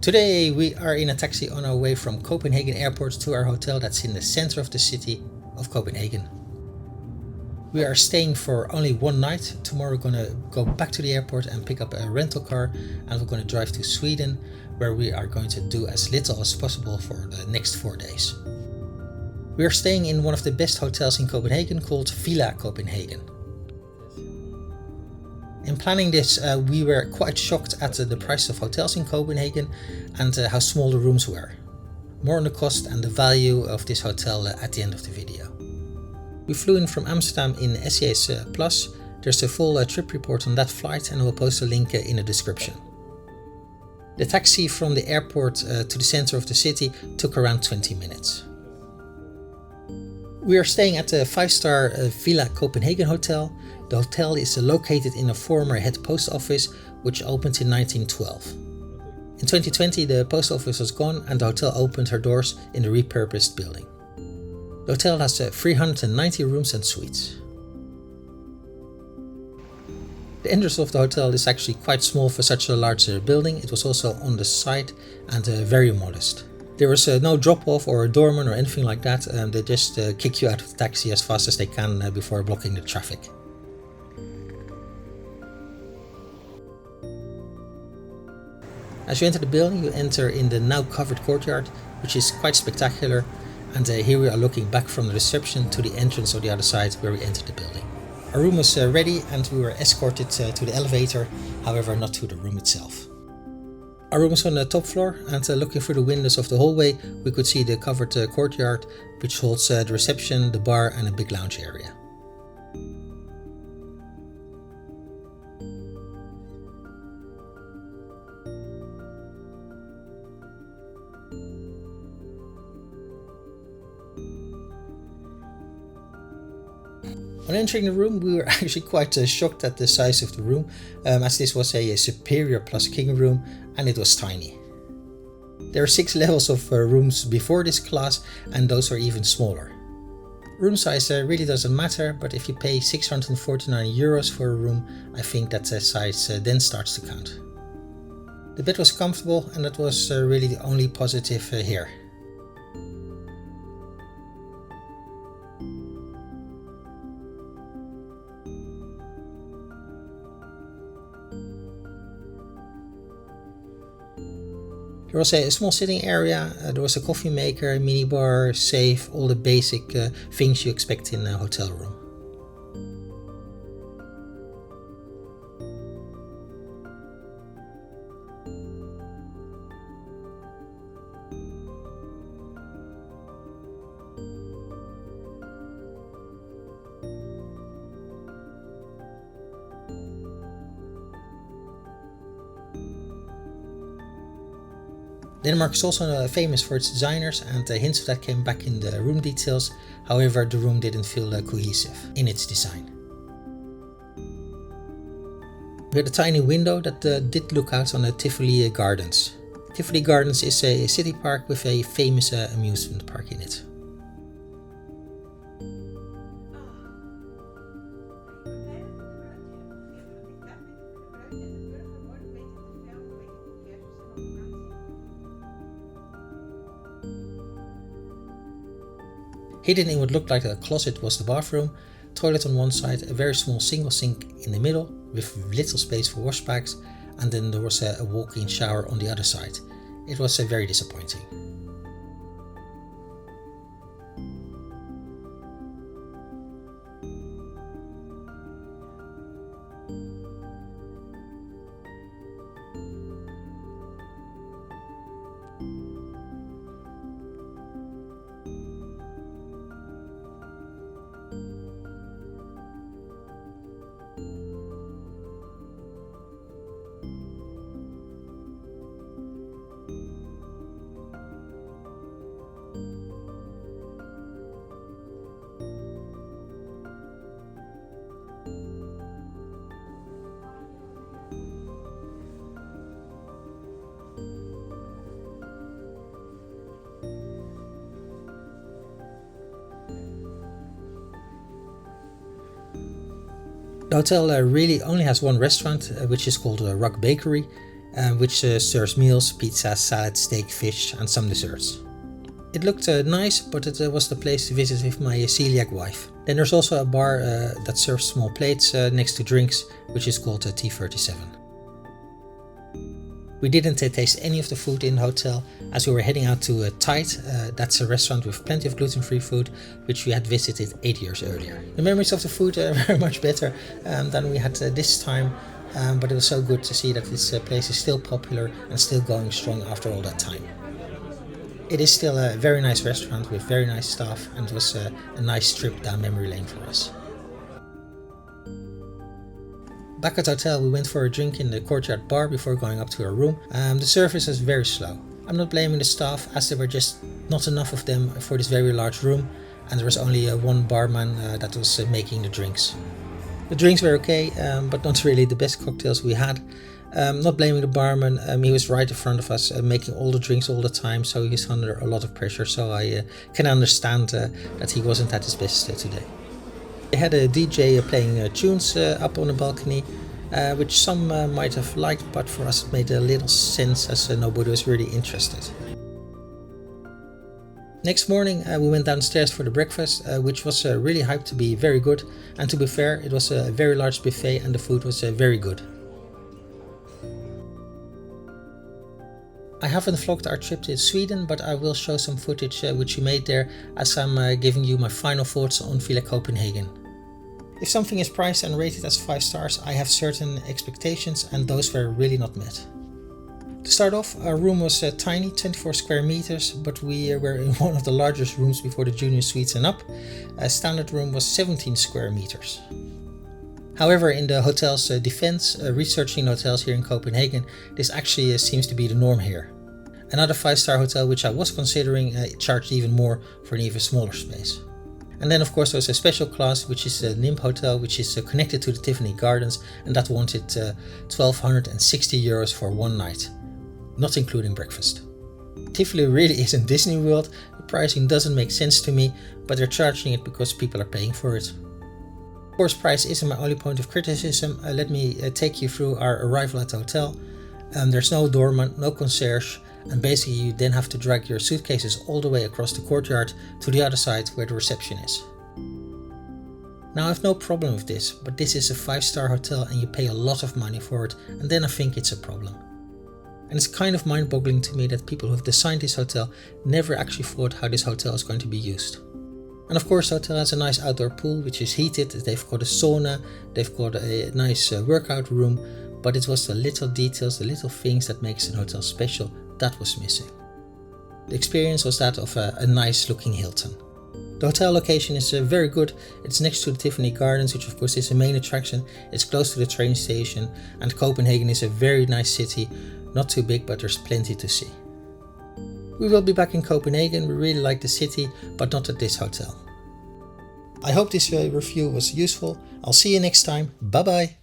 Today we are in a taxi on our way from Copenhagen airport to our hotel that's in the center of the city of Copenhagen. We are staying for only one night. Tomorrow we're gonna go back to the airport and pick up a rental car, and we're gonna drive to Sweden, where we are going to do as little as possible for the next 4 days. We are staying in one of the best hotels in Copenhagen called Villa Copenhagen. In planning this, we were quite shocked at the price of hotels in Copenhagen and how small the rooms were. More on the cost and the value of this hotel at the end of the video. We flew in from Amsterdam in SAS Plus. There's a full trip report on that flight, and I will post a link in the description. The taxi from the airport to the center of the city took around 20 minutes. We are staying at the 5-star Villa Copenhagen Hotel. The hotel is located in a former head post office which opened in 1912. In 2020 the post office was gone and the hotel opened her doors in the repurposed building. The hotel has 390 rooms and suites. The entrance of the hotel is actually quite small for such a large building. It was also on the side and very modest. There was no drop-off or a doorman or anything like that. They just kick you out of the taxi as fast as they can before blocking the traffic. As you enter the building, you enter in the now covered courtyard, which is quite spectacular. And here we are looking back from the reception to the entrance on the other side where we entered the building. Our room was ready and we were escorted to the elevator, however not to the room itself. Our room was on the top floor, and looking through the windows of the hallway we could see the covered courtyard, which holds the reception, the bar and a big lounge area. On entering the room, we were actually quite shocked at the size of the room, as this was a superior plus king room and it was tiny. There are 6 levels of rooms before this class, and those are even smaller. Room size really doesn't matter, but if you pay 649 euros for a room, I think that size then starts to count. The bed was comfortable, and that was really the only positive here. There was a small sitting area, there was a coffee maker, minibar, safe, all the basic things you expect in a hotel room. Denmark is also famous for its designers, and hints of that came back in the room details. However, the room didn't feel cohesive in its design. We had a tiny window that did look out on the Tivoli Gardens. Tivoli Gardens is a city park with a famous amusement park in it. Hidden in what looked like a closet was the bathroom, toilet on one side, a very small single sink in the middle with little space for wash bags, and then there was a walk-in shower on the other side. It was very disappointing. The hotel really only has one restaurant, which is called Rock Bakery. which serves meals, pizza, salad, steak, fish and some desserts. It looked nice, but it was the place to visit with my celiac wife. Then there's also a bar that serves small plates next to drinks, which is called T37. We didn't taste any of the food in the hotel as we were heading out to Tide. That's a restaurant with plenty of gluten-free food, which we had visited 8 years earlier. The memories of the food are very much better than we had this time, but it was so good to see that this place is still popular and still going strong after all that time. It is still a very nice restaurant with very nice staff, and it was a nice trip down memory lane for us. Back at the hotel, we went for a drink in the Courtyard bar before going up to our room. The service was very slow. I'm not blaming the staff, as there were just not enough of them for this very large room, and there was only one barman that was making the drinks. The drinks were okay, but not really the best cocktails we had. Not blaming the barman, he was right in front of us making all the drinks all the time, so he was under a lot of pressure, so I can understand that he wasn't at his best today. They had a DJ playing tunes up on the balcony, which some might have liked, but for us it made a little sense as nobody was really interested. Next morning we went downstairs for the breakfast, which was really hyped to be very good, and to be fair, it was a very large buffet and the food was very good. I haven't vlogged our trip to Sweden, but I will show some footage which we made there, as I'm giving you my final thoughts on Villa Copenhagen. If something is priced and rated as 5 stars, I have certain expectations, and those were really not met. To start off, our room was tiny, 24 square meters, but we were in one of the largest rooms before the junior suites and up. A standard room was 17 square meters. However, in the hotel's defense, researching hotels here in Copenhagen, this actually seems to be the norm here. Another 5-star hotel which I was considering charged even more for an even smaller space. And then of course there's a special class, which is the Nymph Hotel, which is connected to the Tiffany Gardens, and that wanted 1,260 euros for one night, not including breakfast. Tivoli really isn't Disney World, the pricing doesn't make sense to me, but they're charging it because people are paying for it. Of course, price isn't my only point of criticism. Let me take you through our arrival at the hotel. There's no doorman, no concierge, and basically you then have to drag your suitcases all the way across the courtyard to the other side where the reception is. Now I have no problem with this, but this is a 5-star hotel and you pay a lot of money for it, and then I think it's a problem. And it's kind of mind-boggling to me that people who have designed this hotel never actually thought how this hotel is going to be used. And of course the hotel has a nice outdoor pool which is heated, they've got a sauna, they've got a nice workout room, but it was the little details, the little things that makes an hotel special that was missing. The experience was that of a nice looking Hilton. The hotel location is very good. It's next to the Tiffany Gardens, which of course is the main attraction. It's close to the train station, and Copenhagen is a very nice city, not too big, but there's plenty to see. We will be back in Copenhagen. We really like the city, but not at this hotel. I hope this review was useful. I'll see you next time. Bye bye.